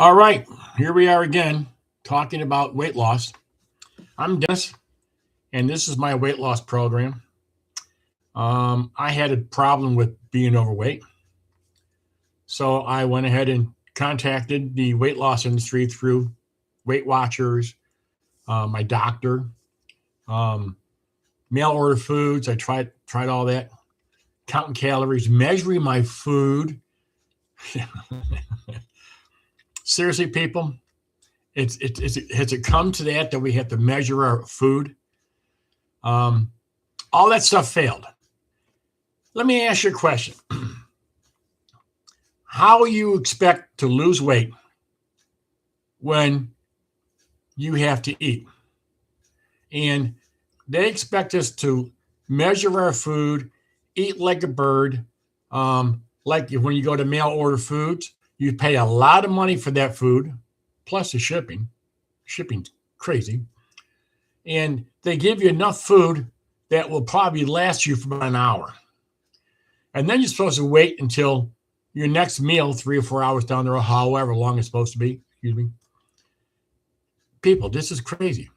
All right, here we are again talking about weight loss. I'm Dennis, and this is my weight loss program. I had a problem with being overweight, so I went ahead and contacted the weight loss industry through Weight Watchers, my doctor, um, mail order foods. I tried all that, counting calories, measuring my food. Seriously, people, has it come to that we have to measure our food? All that stuff failed. Let me ask you a question. How you expect to lose weight when you have to eat? And they expect us to measure our food, eat like a bird. Like when you go to mail order foods, you pay a lot of money for that food, plus the shipping. Shipping's crazy. And they give you enough food that will probably last you for about an hour. And then you're supposed to wait until your next meal, 3 or 4 hours down the road, however long it's supposed to be. Excuse me. People, this is crazy.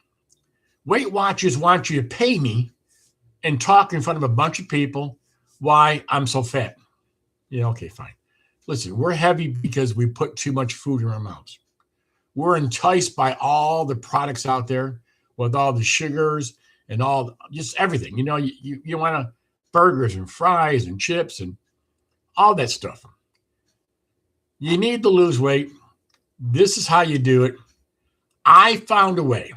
Weight Watchers want you to pay me and talk in front of a bunch of people why I'm so fat. Yeah, okay, fine. Listen, we're heavy because we put too much food in our mouths. We're enticed by all the products out there with all the sugars and just everything. You want burgers and fries and chips and all that stuff. You need to lose weight. This is how you do it. I found a way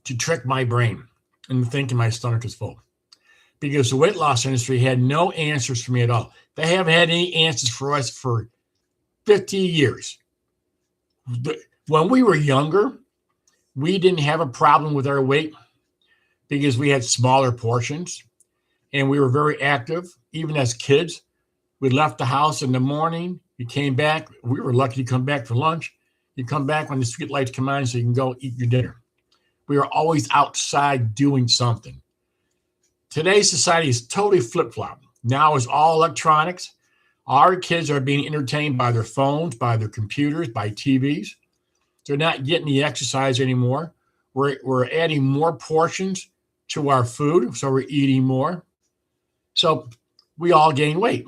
to trick my brain into thinking my stomach is full because the weight loss industry had no answers for me at all. They haven't had any answers for us for 50 years. When we were younger, we didn't have a problem with our weight because we had smaller portions and we were very active. Even as kids, we left the house in the morning. You came back. We were lucky to come back for lunch. You come back when the street lights come on so you can go eat your dinner. We were always outside doing something. Today's society is totally flip-flop. Now it's all electronics. Our kids are being entertained by their phones, by their computers, by TVs. They're not getting the exercise anymore. We're adding more portions to our food, so we're eating more. So we all gain weight.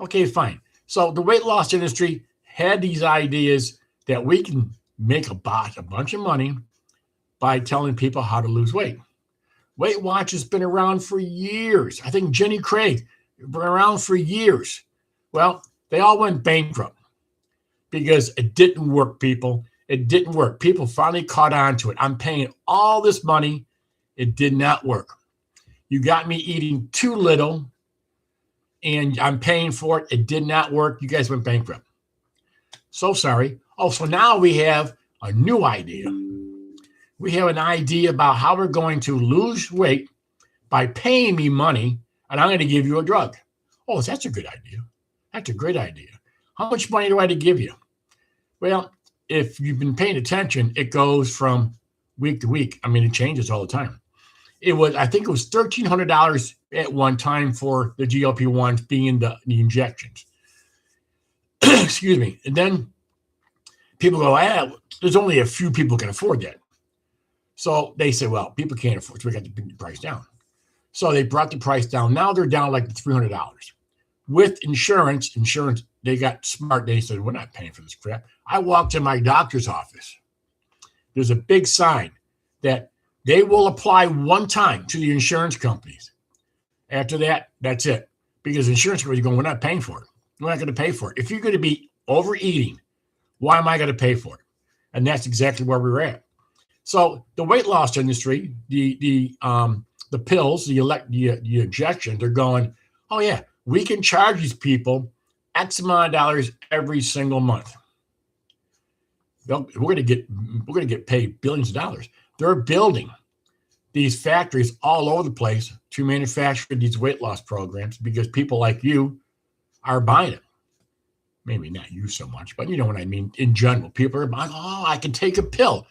Okay, fine. So the weight loss industry had these ideas that we can make a bunch of money by telling people how to lose weight. Weight Watch has been around for years. I think Jenny Craig been around for years. Well, they all went bankrupt because it didn't work, people. It didn't work. People finally caught on to it. I'm paying all this money. It did not work. You got me eating too little, and I'm paying for it. It did not work. You guys went bankrupt. So sorry. Oh, so now we have a new idea. We have an idea about how we're going to lose weight by paying me money, and I'm going to give you a drug. Oh, that's a good idea. That's a great idea. How much money do I have to give you? Well, if you've been paying attention, it goes from week to week. I mean, it changes all the time. I think it was $1,300 at one time for the GLP-1s being the injections. Excuse me. And then people go, there's only a few people can afford that. So they say, well, people can't afford it, so we got to bring the price down. So they brought the price down. Now they're down like $300. With insurance, they got smart. They said, we're not paying for this crap. I walked to my doctor's office. There's a big sign that they will apply one time to the insurance companies. After that, that's it. Because insurance companies are going, we're not paying for it. We're not going to pay for it. If you're going to be overeating, why am I going to pay for it? And that's exactly where we're at. So the weight loss industry, the pills, the injection, they're going, oh yeah, we can charge these people X amount of dollars every single month. We're going to get paid billions of dollars. They're building these factories all over the place to manufacture these weight loss programs because people like you are buying it. Maybe not you so much, but you know what I mean. In general, people are buying, I can take a pill.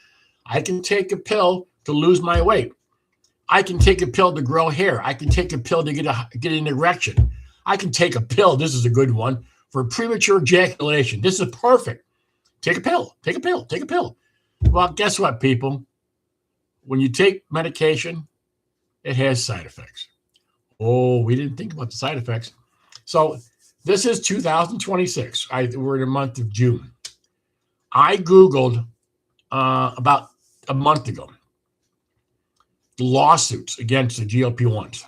I can take a pill to lose my weight. I can take a pill to grow hair. I can take a pill to get an erection. I can take a pill, this is a good one, for premature ejaculation. This is perfect. Take a pill. Take a pill. Take a pill. Well, guess what, people? When you take medication, it has side effects. Oh, we didn't think about the side effects. So this is 2026. We're in the month of June. I Googled about a month ago the lawsuits against the GLP-1s.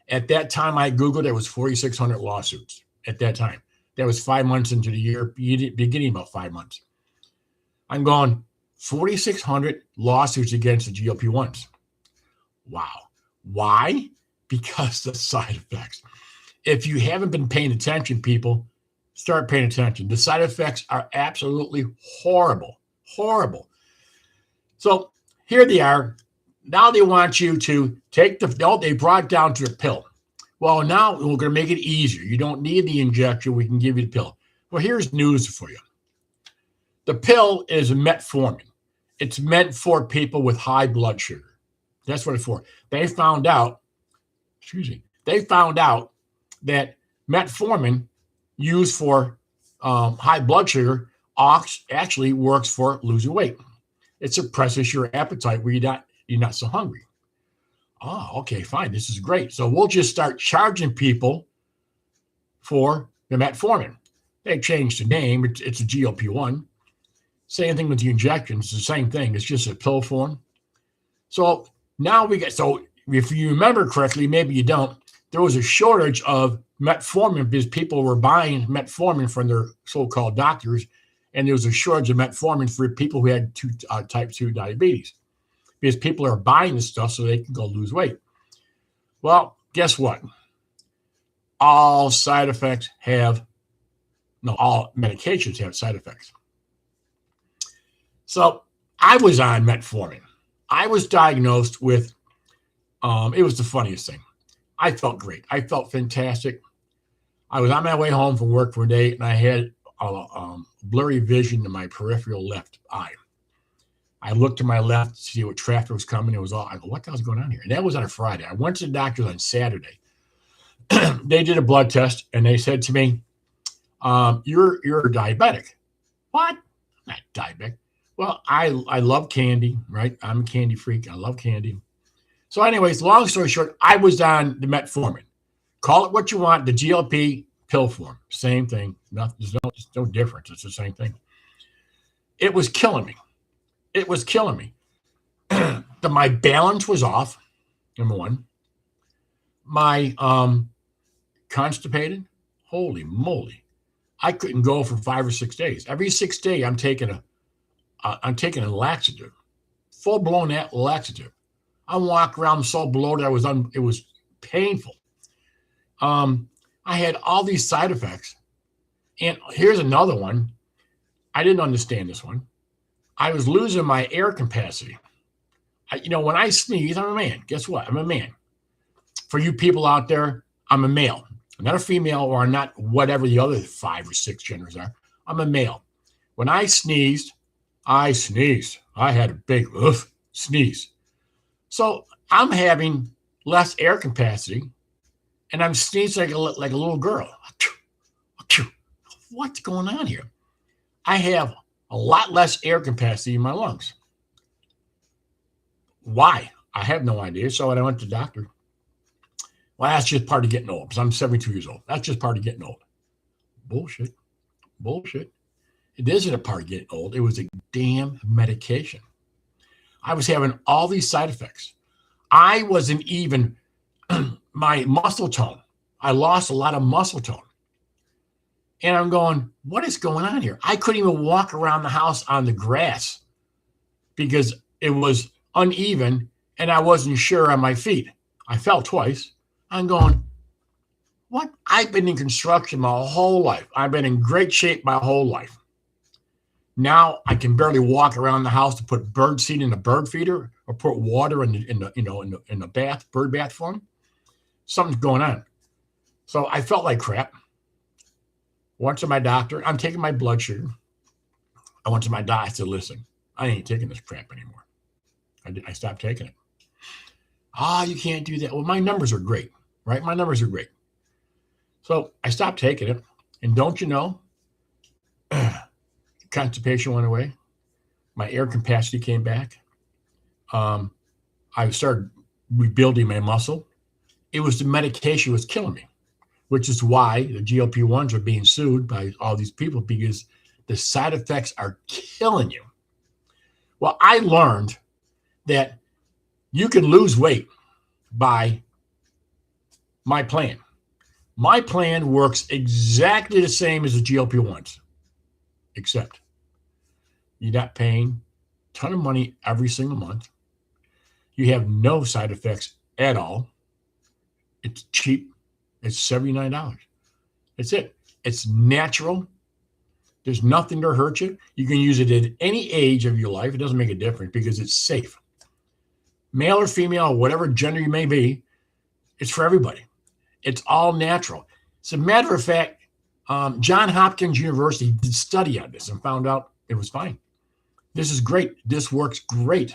At that time, I Googled, there was 4,600 lawsuits at that time. That was 5 months into the year, beginning about 5 months. I'm going, 4,600 lawsuits against the GLP-1s. Wow. Why? Because the side effects. If you haven't been paying attention, people, start paying attention. The side effects are absolutely horrible. Horrible. So here they are. Now they want you to take they brought it down to a pill. Well, now we're going to make it easier. You don't need the injection. We can give you the pill. Well, here's news for you. The pill is metformin. It's meant for people with high blood sugar. That's what it's for. They found out that metformin used for high blood sugar actually works for losing weight. It suppresses your appetite where you're not so hungry. Oh, okay, fine. This is great. So we'll just start charging people for the metformin. They changed the name. It's a GLP-1. Same thing with the injections. It's the same thing. It's just a pill form. So now if you remember correctly, maybe you don't, there was a shortage of metformin because people were buying metformin from their so-called doctors, and there was a shortage of metformin for people who had type 2 diabetes because people are buying this stuff so they can go lose weight. Well, guess what? All medications have side effects. So I was on metformin. I was diagnosed with, it was the funniest thing. I felt great. I felt fantastic. I was on my way home from work for a day, and I had a blurry vision in my peripheral left eye. I looked to my left to see what traffic was coming. I go, what the hell's going on here? And that was on a Friday. I went to the doctor on Saturday. They did a blood test, and they said to me, you're diabetic. What? I'm not diabetic. Well, I love candy, right? I'm a candy freak. I love candy. So anyways, long story short, I was on the metformin. Call it what you want, the GLP pill form. Same thing. There's no difference. It's the same thing. It was killing me. It was killing me. My balance was off, number one. My constipated, holy moly. I couldn't go for 5 or 6 days. Every 6th day, I'm taking a laxative, full-blown laxative. I walk around so bloated, it was painful. I had all these side effects. And here's another one. I didn't understand this one. I was losing my air capacity. When I sneeze, I'm a man. Guess what? I'm a man. For you people out there, I'm a male. I'm not a female, or I'm not whatever the other 5 or 6 genders are. I'm a male. When I sneezed, I sneezed. I had a big sneeze. So I'm having less air capacity, and I'm sneezing like a little girl. What's going on here? I have a lot less air capacity in my lungs. Why? I have no idea. So when I went to the doctor, well, that's just part of getting old, because I'm 72 years old. That's just part of getting old. Bullshit. It isn't a part of getting old. It was a damn medication. I was having all these side effects. I wasn't even my muscle tone. I lost a lot of muscle tone. And I'm going, what is going on here? I couldn't even walk around the house on the grass because it was uneven and I wasn't sure on my feet. I fell twice. I'm going, what? I've been in construction my whole life. I've been in great shape my whole life. Now I can barely walk around the house to put bird seed in a bird feeder or put water in the bath, bird bath form. Something's going on. So I felt like crap. Went to my doctor. I'm taking my blood sugar. I went to my doctor. I said, listen, I ain't taking this crap anymore. I stopped taking it. You can't do that. Well, my numbers are great, right? My numbers are great. So I stopped taking it. And don't you know, constipation went away. My air capacity came back. I started rebuilding my muscle. It was the medication was killing me, which is why the GLP-1s are being sued by all these people, because the side effects are killing you. Well, I learned that you can lose weight by my plan. My plan works exactly the same as the GLP-1s, except you're not paying a ton of money every single month. You have no side effects at all. It's cheap. It's $79. That's it. It's natural. There's nothing to hurt you. You can use it at any age of your life. It doesn't make a difference because it's safe. Male or female, whatever gender you may be, it's for everybody. It's all natural. As a matter of fact, Johns Hopkins University did study on this and found out it was fine. This is great. This works great.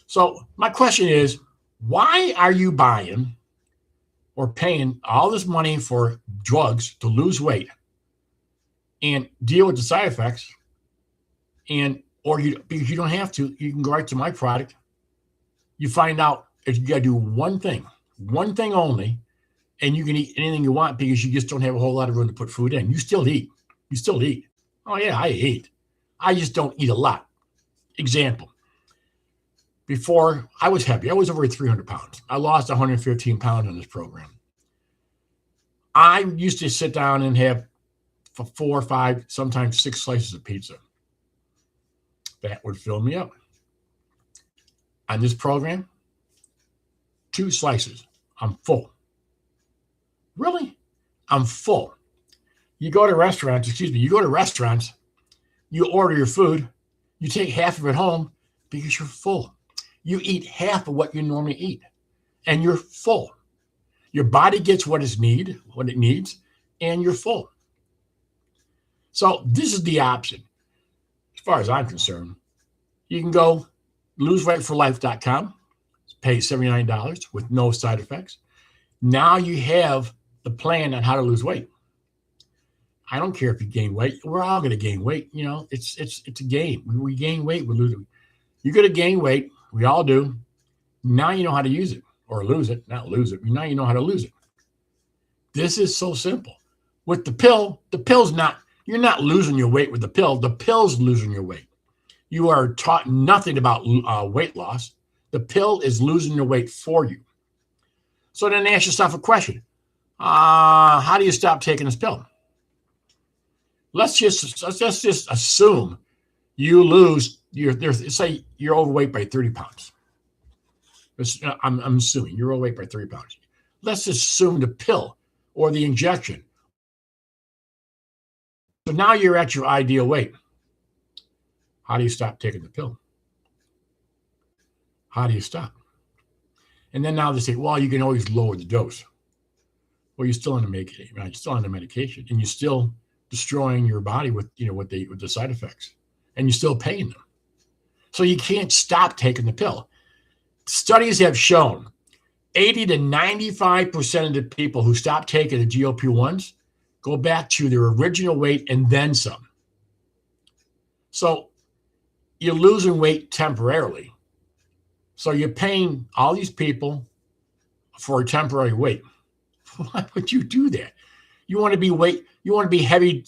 So my question is, why are you buying or paying all this money for drugs to lose weight and deal with the side effects? Or because you don't have to, you can go right to my product. You find out if you got to do one thing only, and you can eat anything you want because you just don't have a whole lot of room to put food in. You still eat. Oh yeah, I eat. I just don't eat a lot. Example. Before, I was heavy. I was over 300 pounds. I lost 115 pounds on this program. I used to sit down and have 4 or 5, sometimes 6 slices of pizza. That would fill me up. On this program, 2 slices. I'm full. Really? I'm full. You go to restaurants, you order your food, you take half of it home because you're full. You eat half of what you normally eat, and you're full. Your body gets what it needs, and you're full. So this is the option. As far as I'm concerned, you can go loseweightforlife.com, pay $79 with no side effects. Now you have the plan on how to lose weight. I don't care if you gain weight. We're all going to gain weight. You know, it's a game. We gain weight, we lose it. You're going to gain weight. We all do. Now you know how to use it, or lose it, not lose it. Now you know how to lose it. This is so simple. With the pill's not, you're not losing your weight with the pill. The pill's losing your weight. You are taught nothing about weight loss. The pill is losing your weight for you. So then ask yourself a question. How do you stop taking this pill? Let's just assume you lose say you're overweight by 30 pounds. I'm assuming you're overweight by 30 pounds. Let's assume the pill or the injection. So now you're at your ideal weight. How do you stop taking the pill? How do you stop? And then now they say, well, you can always lower the dose. Well, you're still on the medication, right? You're still on the medication, and you're still destroying your body with the side effects, and you're still paying them. So you can't stop taking the pill. Studies have shown 80 to 95% of the people who stop taking the GLP-1s go back to their original weight and then some. So you're losing weight temporarily. So you're paying all these people for a temporary weight. Why would you do that? You want to be heavy,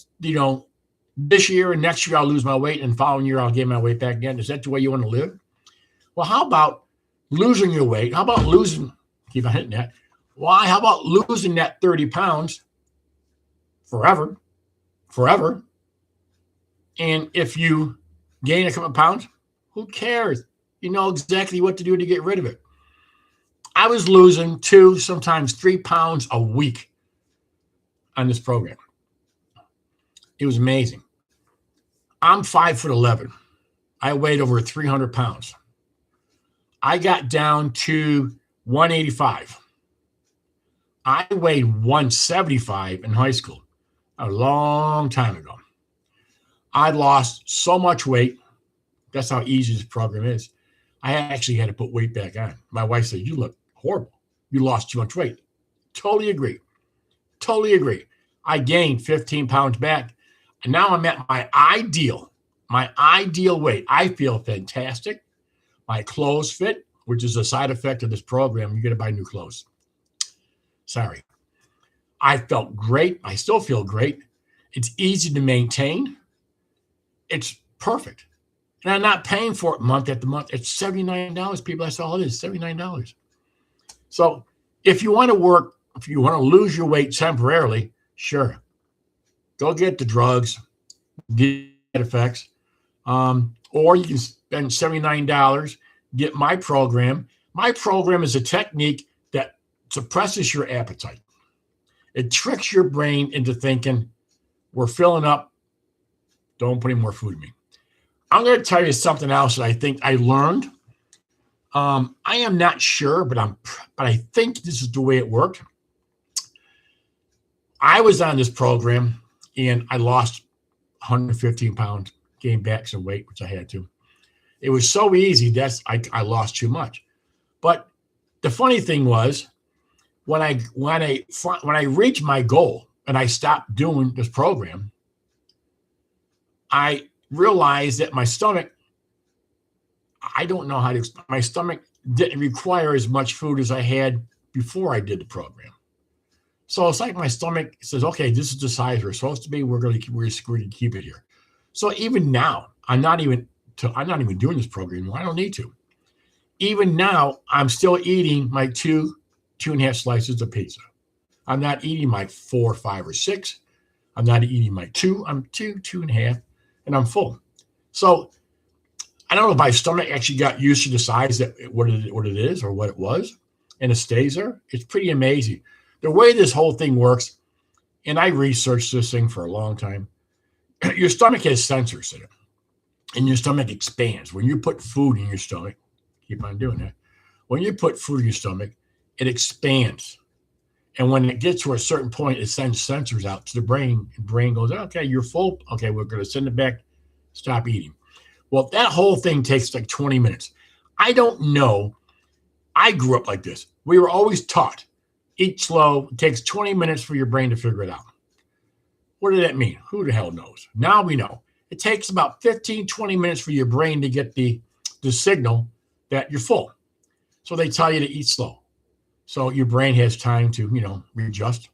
this year and next year I'll lose my weight, and following year I'll gain my weight back again. Is that the way you want to live? Well, how about losing your weight? How about keep on hitting that. Why? How about losing that 30 pounds forever? And if you gain a couple of pounds, who cares? You know exactly what to do to get rid of it. I was losing 2, sometimes 3 pounds a week on this program. It was amazing. I'm 5'11". I weighed over 300 pounds. I got down to 185. I weighed 175 in high school, a long time ago. I lost so much weight. That's how easy this program is. I actually had to put weight back on. My wife said, "You look horrible. You lost too much weight." Totally agree. I gained 15 pounds back. And now I'm at my ideal my ideal weight. I feel fantastic. My clothes fit, which is a side effect of this program. You got to buy new clothes. Sorry. I felt great. I still feel great. It's easy to maintain. It's perfect. And I'm not paying for it month after month. It's $79, people. That's all it is, $79. So if you want to work, if you want to lose your weight temporarily, sure. Go get the drugs, get effects. Or you can spend $79, get my program. My program is a technique that suppresses your appetite. It tricks your brain into thinking, we're filling up, don't put any more food in me. I'm going to tell you something else that I think I learned. I am not sure, but I think this is the way it worked. I was on this program and I lost 115 pounds, gained back some weight, which I had to. It was so easy that I lost too much. But the funny thing was, when I reached my goal and I stopped doing this program, I realized that my stomach, I don't know how to explain, my stomach didn't require as much food as I had before I did the program. So it's like my stomach says, okay, this is the size we're supposed to be. We're going to keep it here. So even now, I'm not even doing this program anymore. I don't need to. Even now, I'm still eating my 2.5 slices of pizza. I'm not eating my 4, 5, or 6. I'm not eating my 2. I'm 2.5, and I'm full. So I don't know if my stomach actually got used to the size that what it is or what it was, and it stays there. It's pretty amazing. The way this whole thing works, and I researched this thing for a long time, your stomach has sensors in it, and your stomach expands. When you put food in your stomach, keep on doing that. When you put food in your stomach, it expands. And when it gets to a certain point, it sends sensors out to the brain. The brain goes, okay, you're full. Okay, we're going to send it back. Stop eating. Well, that whole thing takes like 20 minutes. I don't know. I grew up like this. We were always taught, eat slow. It takes 20 minutes for your brain to figure it out. What did that mean? Who the hell knows? Now we know. It takes about 15, 20 minutes for your brain to get the signal that you're full. So they tell you to eat slow. So your brain has time to, readjust.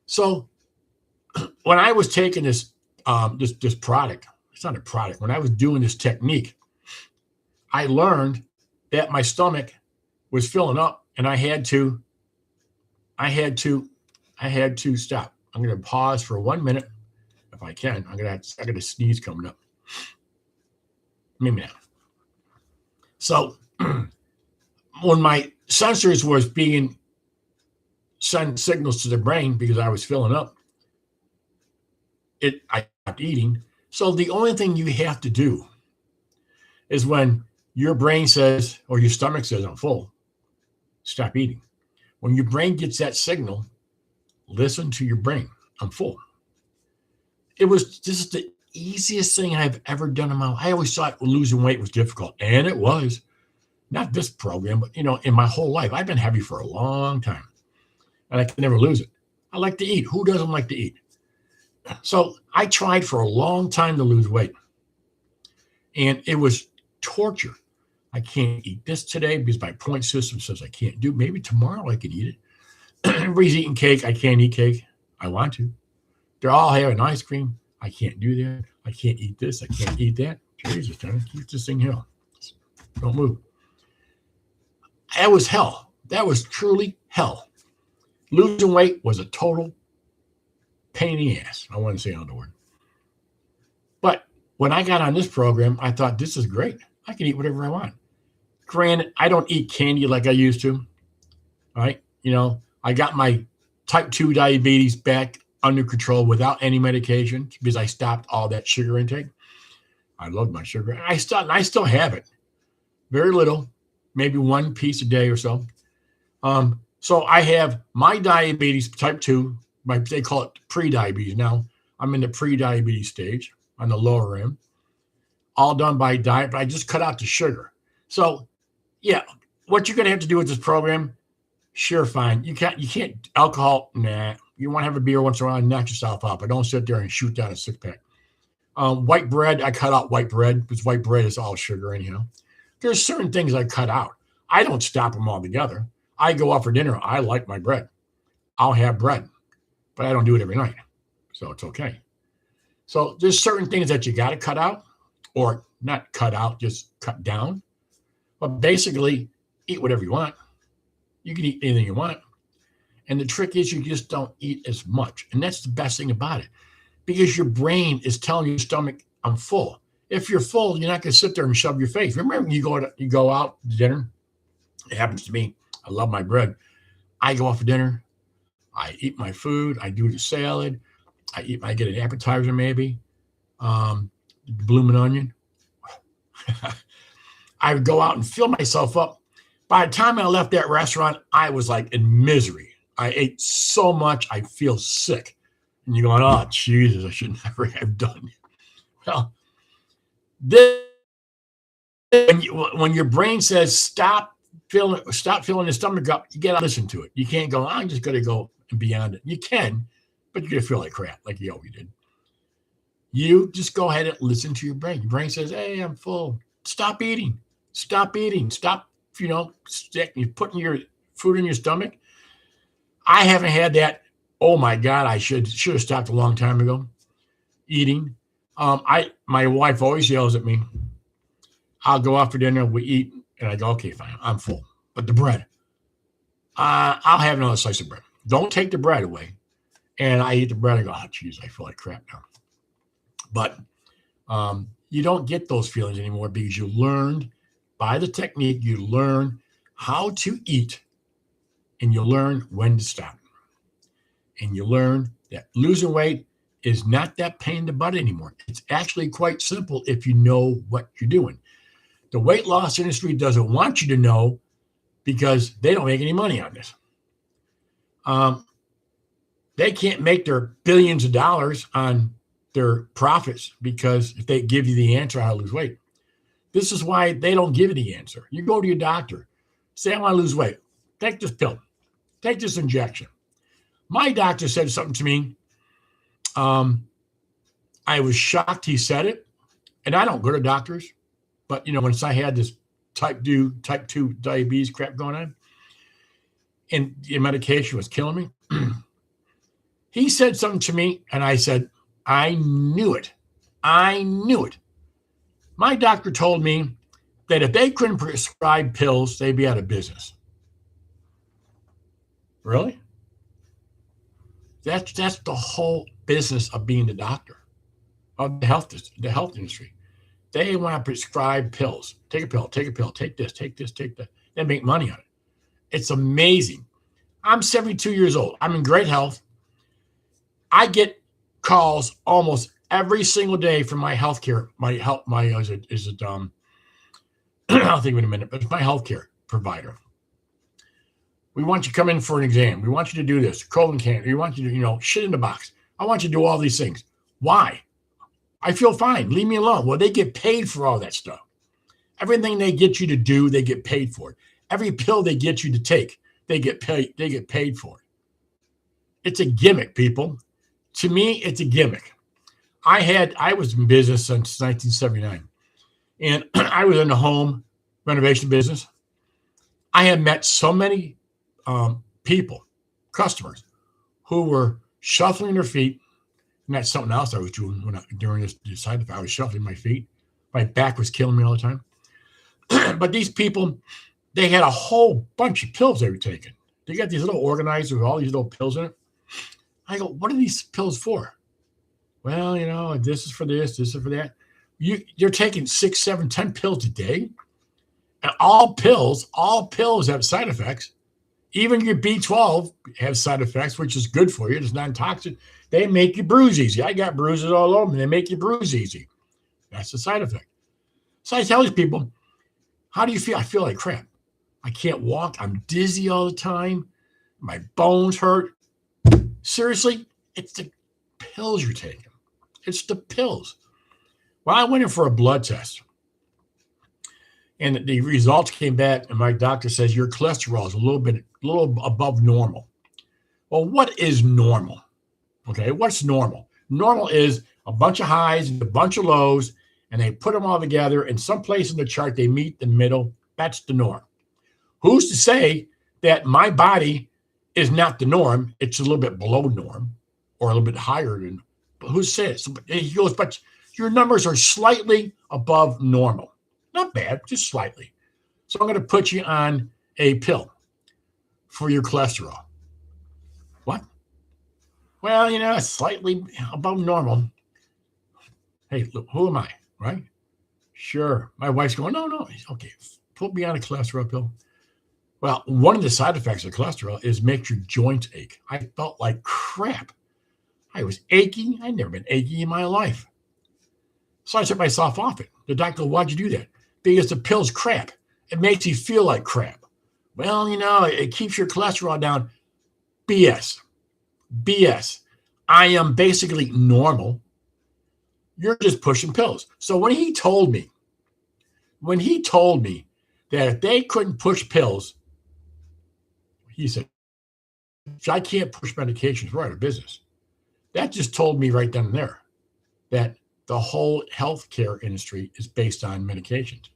So when I was taking this product, it's not a product. When I was doing this technique, I learned that my stomach was filling up, and I had to stop. I'm going to pause for 1 minute if I can. I got a sneeze coming up. Maybe not. So when my sensors was being send signals to the brain because I was filling up, I stopped eating. So the only thing you have to do is when your brain says, or your stomach says, I'm full, stop eating. When your brain gets that signal, listen to your brain. I'm full. This is the easiest thing I've ever done in my life. I always thought losing weight was difficult, and it was. Not this program, but in my whole life. I've been heavy for a long time, and I can never lose it. I like to eat. Who doesn't like to eat? So I tried for a long time to lose weight, and it was torture. I can't eat this today because my point system says I can't do it. Maybe tomorrow I can eat it. Everybody's eating cake. I can't eat cake. I want to. They're all having ice cream. I can't do that. I can't eat this. I can't eat that. Jesus, trying to keep this thing here. Don't move. That was hell. That was truly hell. Losing weight was a total pain in the ass. I want to say another word. But when I got on this program, I thought, this is great. I can eat whatever I want. Granted, I don't eat candy like I used to. All right. I got my type 2 diabetes back under control without any medication because I stopped all that sugar intake. I love my sugar. I still have it. Very little, maybe 1 piece a day or so. So I have my diabetes type 2, they call it pre-diabetes. Now I'm in the pre-diabetes stage on the lower end, all done by diet, but I just cut out the sugar. So yeah, what you're going to have to do with this program, sure, fine. You can't alcohol, nah. You want to have a beer once in a while and knock yourself out, but don't sit there and shoot down a 6-pack. White bread, I cut out white bread because white bread is all sugar anyhow. There's certain things I cut out. I don't stop them altogether. I go out for dinner. I like my bread. I'll have bread, but I don't do it every night. So it's okay. So there's certain things that you got to cut out, or not cut out, just cut down. But basically, eat whatever you want. You can eat anything you want. And the trick is you just don't eat as much. And that's the best thing about it, because your brain is telling your stomach, I'm full. If you're full, you're not going to sit there and shove your face. Remember when you go out to dinner? It happens to me. I love my bread. I go out for dinner. I eat my food. I do the salad. I get an appetizer maybe, blooming onion. I would go out and fill myself up. By the time I left that restaurant, I was like in misery. I ate so much, I feel sick. And you're going, oh, Jesus, I should never have done. Well, this, when your brain says stop filling the stomach up, you got to listen to it. You can't go, I'm just going to go beyond it. You can, but you're going to feel like crap, like you always did. You just go ahead and listen to your brain. Your brain says, hey, I'm full. Stop eating. Stop eating. Stop, you're putting your food in your stomach. I haven't had that. Oh my God, I should have stopped a long time ago eating. My wife always yells at me. I'll go out for dinner, we eat, and I go, okay, fine, I'm full. But the bread, I'll have another slice of bread. Don't take the bread away. And I eat the bread, I go, oh, geez, I feel like crap now. But you don't get those feelings anymore because you learned by the technique, you learn how to eat, and you learn when to stop. And you learn that losing weight is not that pain in the butt anymore. It's actually quite simple if you know what you're doing. The weight loss industry doesn't want you to know because they don't make any money on this. They can't make their billions of dollars on their profits because if they give you the answer how to lose weight. This is why they don't give you the answer. You go to your doctor, say, I want to lose weight. Take this pill. Take this injection. My doctor said something to me. I was shocked he said it. And I don't go to doctors. But, once I had this type 2 diabetes crap going on, and the medication was killing me, he said something to me, and I said, I knew it. I knew it. My doctor told me that if they couldn't prescribe pills, they'd be out of business. Really? That's the whole business of being the doctor, of the health industry. They want to prescribe pills. Take a pill, take this, take that. They make money on it. It's amazing. I'm 72 years old. I'm in great health. I get calls almost every single day from my healthcare. I'll think of it in a minute, but it's my healthcare provider. We want you to come in for an exam. We want you to do this, colon cancer. We want you to, shit in the box. I want you to do all these things. Why? I feel fine. Leave me alone. Well, they get paid for all that stuff. Everything they get you to do, they get paid for it. Every pill they get you to take, they get paid for it. It's a gimmick, people. To me, it's a gimmick. I was in business since 1979, and I was in the home renovation business. I had met so many people, customers, who were shuffling their feet. And that's something else I was doing during this side effect. I was shuffling my feet. My back was killing me all the time. But these people, they had a whole bunch of pills they were taking. They got these little organizers with all these little pills in it. I go, what are these pills for? Well, this is for this is for that. You're taking 6, 7, 10 pills a day. And all pills have side effects. Even your B12 has side effects, which is good for you. It's non-toxic. They make you bruise easy. I got bruises all over me. They make you bruise easy. That's the side effect. So I tell these people, how do you feel? I feel like crap. I can't walk. I'm dizzy all the time. My bones hurt. Seriously, it's the pills you're taking. It's the pills. Well, I went in for a blood test. And the results came back, and my doctor says your cholesterol is a little above normal. Well, what is normal? Okay, what's normal? Normal is a bunch of highs and a bunch of lows, and they put them all together, and someplace in the chart they meet the middle. That's the norm. Who's to say that my body is not the norm? It's a little bit below norm or a little bit higher than, but who says? He goes, but your numbers are slightly above normal. Not bad, just slightly. So I'm going to put you on a pill for your cholesterol. What? Well, it's slightly above normal. Hey, look, who am I, right? Sure. My wife's going, no. Okay, put me on a cholesterol pill. Well, one of the side effects of cholesterol is makes your joints ache. I felt like crap. I was aching. I'd never been achy in my life. So I took myself off it. The doctor goes, why'd you do that? Because the pill's crap. It makes you feel like crap. Well, it keeps your cholesterol down. BS. I am basically normal. You're just pushing pills. So when he told me that if they couldn't push pills, he said, I can't push medications, we're out of business. That just told me right then and there that the whole healthcare industry is based on medications.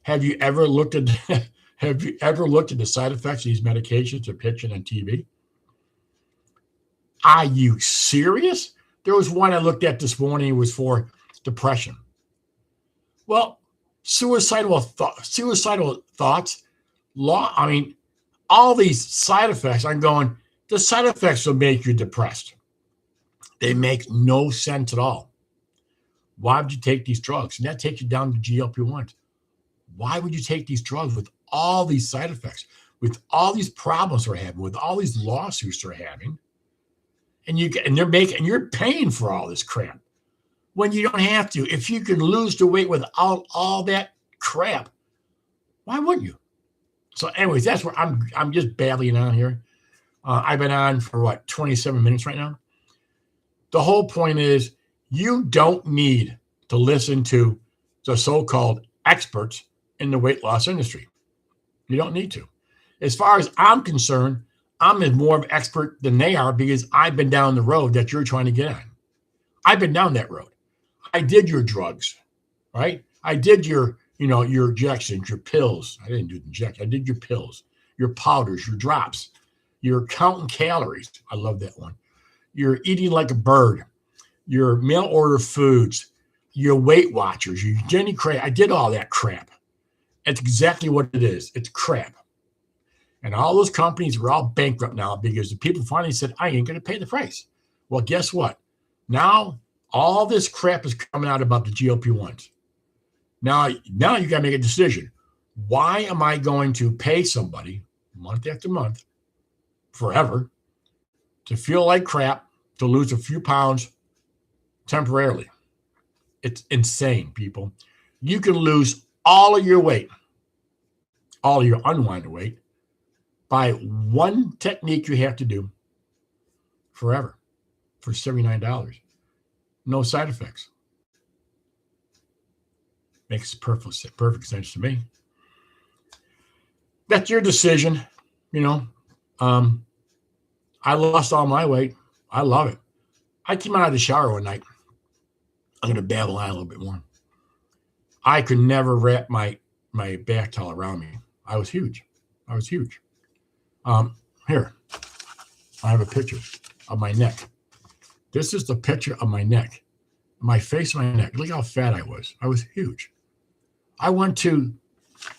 Have you ever looked at the side effects of these medications they're pitching on TV? Are you serious? There was one I looked at this morning. It was for depression. Well, suicidal thoughts, all these side effects. I'm going, the side effects will make you depressed. They make no sense at all. Why would you take these drugs? And that takes you down to GLP-1s. Why would you take these drugs with all these side effects, with all these problems we're having, with all these lawsuits they're having? And you're paying for all this crap when you don't have to. If you can lose the weight without all that crap, why wouldn't you? So, anyways, that's where I'm just babbling on here. I've been on for 27 minutes right now. The whole point is you don't need to listen to the so-called experts in the weight loss industry. You don't need to. As far as I'm concerned, I'm more of an expert than they are because I've been down the road that you're trying to get on. I've been down that road. I did your drugs, right? I did your injections, your pills. I didn't do the injection. I did your pills, your powders, your drops. You're counting calories. I love that one. You're eating like a bird. Your mail order foods, your Weight Watchers, your Jenny Craig. I did all that crap. It's exactly what it is. It's crap. And all those companies are all bankrupt now because the people finally said, I ain't going to pay the price. Well, guess what? Now, all this crap is coming out about the GLP-1s. Now you got to make a decision. Why am I going to pay somebody month after month, forever, to feel like crap, to lose a few pounds temporarily? It's insane, people. You can lose all of your weight, all of your unwanted weight, by one technique you have to do forever for $79. No side effects. Makes perfect sense to me. That's your decision. I lost all my weight. I love it. I came out of the shower one night. I'm going to babble on a little bit more. I could never wrap my back towel around me. I was huge. Here, I have a picture of my neck. This is the picture of my neck, my face, my neck. Look how fat I was. I was huge. I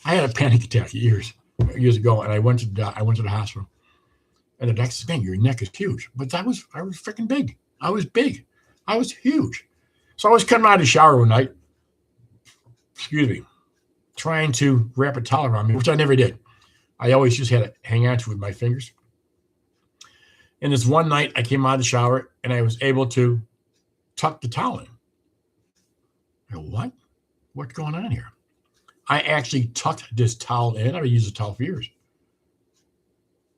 had a panic attack years ago, and I went to the hospital. And the doctor said, "Man, your neck is huge." But I was freaking big. I was big. I was huge. So I was coming out of the shower one night. Trying to wrap a towel around me, which I never did. I always just had to hang on to it with my fingers. And this one night, I came out of the shower, and I was able to tuck the towel in. I go, what? What's going on here? I actually tucked this towel in. I've used a towel for years.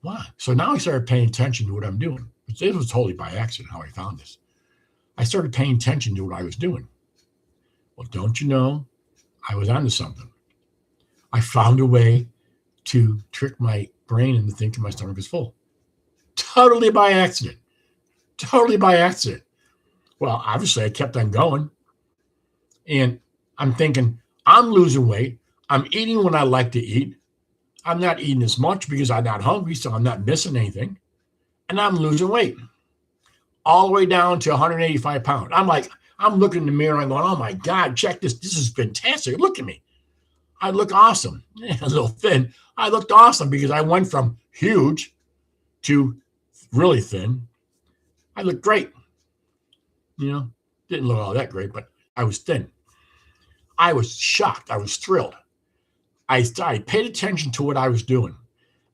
Why? So now I started paying attention to what I'm doing. This was totally by accident how I found this. I started paying attention to what I was doing. Well, don't you know, I was onto something. I found a way to trick my brain into thinking my stomach was full. Totally by accident. Well, obviously, I kept on going. And I'm thinking, I'm losing weight. I'm eating when I like to eat. I'm not eating as much because I'm not hungry, so I'm not missing anything. And I'm losing weight all the way down to 185 pounds. I'm looking in the mirror and going, oh my God, check this. This is fantastic. Look at me. I look awesome. A little thin. I looked awesome because I went from huge to really thin. I looked great. Didn't look all that great, but I was thin. I was shocked. I was thrilled. I paid attention to what I was doing,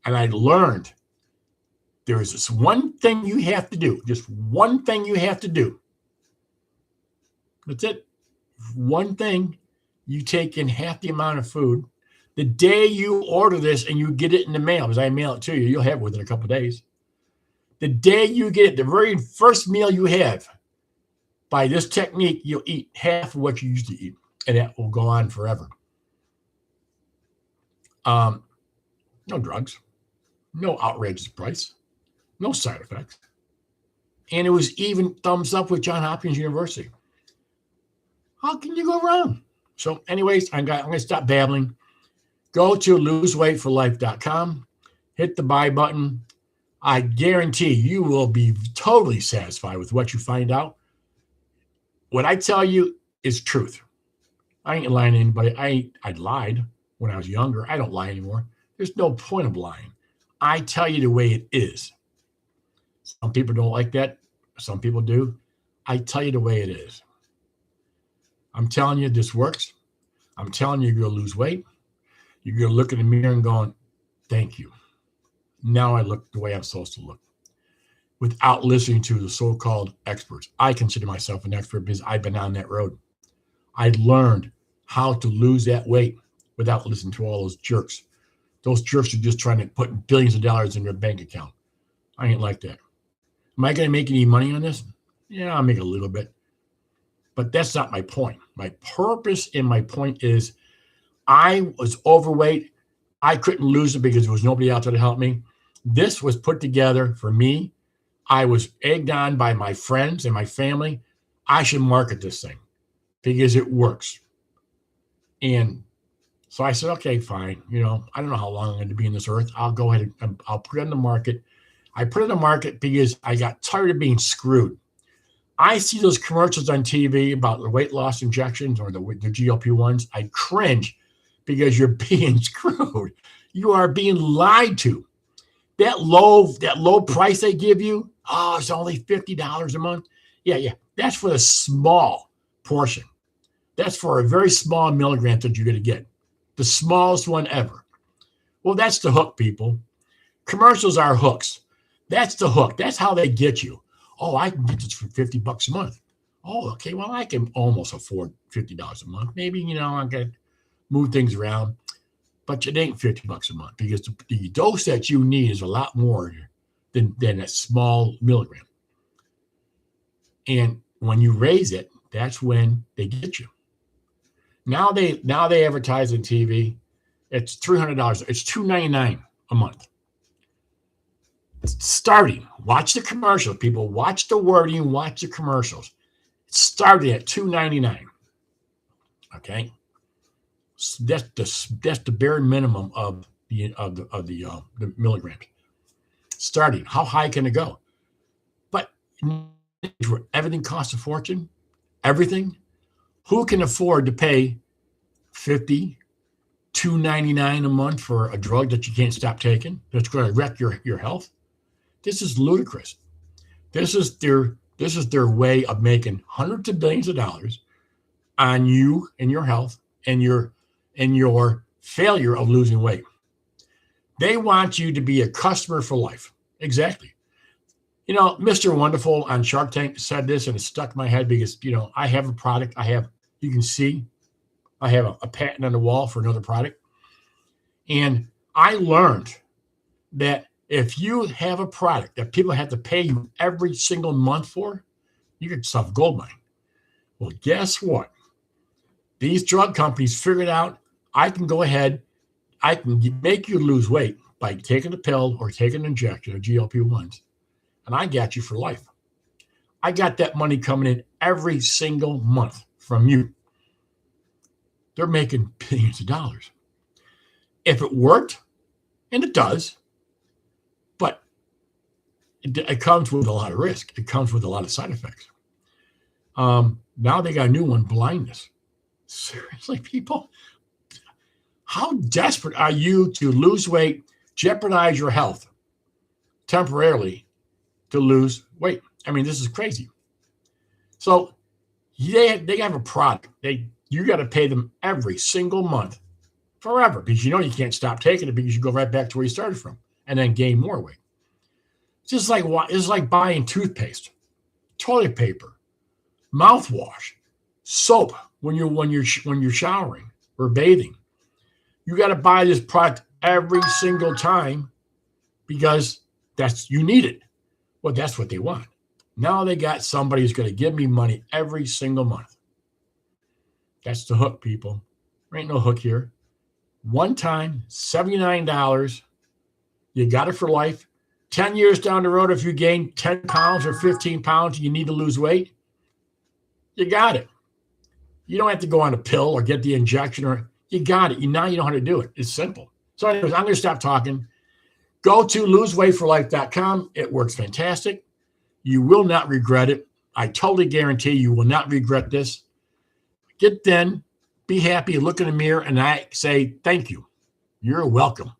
and I learned there is this one thing you have to do. Just one thing you have to do. That's it. One thing. You take in half the amount of food. The day you order this and you get it in the mail, because I mail it to you, you'll have it within a couple of days. The day you get it, the very first meal you have, by this technique, you'll eat half of what you used to eat, and that will go on forever. No drugs, no outrageous price, no side effects. And it was even thumbs up with Johns Hopkins University. How can you go wrong? So anyways, I'm going to stop babbling. Go to loseweightforlife.com, hit the buy button. I guarantee you will be totally satisfied with what you find out. What I tell you is truth. I ain't lying to anybody. I lied when I was younger. I don't lie anymore. There's no point of lying. I tell you the way it is. Some people don't like that. Some people do. I tell you the way it is. I'm telling you this works. I'm telling you you're going to lose weight. You're going to look in the mirror and going, thank you. Now I look the way I'm supposed to look without listening to the so-called experts. I consider myself an expert because I've been on that road. I learned how to lose that weight without listening to all those jerks. Those jerks are just trying to put billions of dollars in their bank account. I ain't like that. Am I going to make any money on this? Yeah, I'll make a little bit. But that's not my point. My purpose and my point is I was overweight. I couldn't lose it because there was nobody out there to help me. This was put together for me. I was egged on by my friends and my family. I should market this thing because it works. And so I said, okay, fine. I don't know how long I'm going to be in this earth. I'll go ahead and I'll put it on the market. I put it on the market because I got tired of being screwed. I see those commercials on TV about the weight loss injections or the GLP-1s. I cringe because you're being screwed. You are being lied to. That low price they give you, it's only $50 a month. Yeah. That's for the small portion. That's for a very small milligram that you're going to get. The smallest one ever. Well, that's the hook, people. Commercials are hooks. That's the hook. That's how they get you. Oh, I can get this for $50 a month. Oh, okay. Well, I can almost afford $50 a month. Maybe, I can move things around. But it ain't $50 a month because the dose that you need is a lot more than a small milligram. And when you raise it, that's when they get you. Now they advertise on TV. It's $300. It's $299 a month. Starting, watch the commercials. People watch the wording, watch the commercials. It's starting at $299. Okay, so that's the bare minimum of the milligrams. Starting, how high can it go? But where everything costs a fortune, everything. Who can afford to pay $299 a month for a drug that you can't stop taking? That's going to wreck your health. This is ludicrous. This is their way of making hundreds of billions of dollars on you and your health and your failure of losing weight. They want you to be a customer for life. Exactly. Mr. Wonderful on Shark Tank said this, and it stuck in my head because I have a product. You can see I have a patent on the wall for another product, and I learned that if you have a product that people have to pay you every single month for, you get yourself a gold mine. Well, guess what? These drug companies figured out I can go ahead, I can make you lose weight by taking a pill or taking an injection of GLP-1s, and I got you for life. I got that money coming in every single month from you. They're making billions of dollars. If it worked, and it does, but it comes with a lot of risk. It comes with a lot of side effects. Now they got a new one, blindness. Seriously, people, how desperate are you to lose weight, jeopardize your health temporarily to lose weight? I mean, this is crazy. So they have a product. You got to pay them every single month forever because you know you can't stop taking it because you go right back to where you started from and then gain more weight. It's like buying toothpaste, toilet paper, mouthwash, soap when you're showering or bathing. You got to buy this product every single time because you need it. Well, that's what they want. Now they got somebody who's going to give me money every single month. That's the hook, people. There ain't no hook here. One time, $79. You got it for life. 10 years down the road, if you gain 10 pounds or 15 pounds and you need to lose weight, you got it. You don't have to go on a pill or get the injection, or you got it. Now you know how to do it. It's simple. So anyways, I'm going to stop talking. Go to loseweightforlife.com. It works fantastic. You will not regret it. I totally guarantee you will not regret this. Get thin, be happy, look in the mirror, and I say thank you. You're welcome.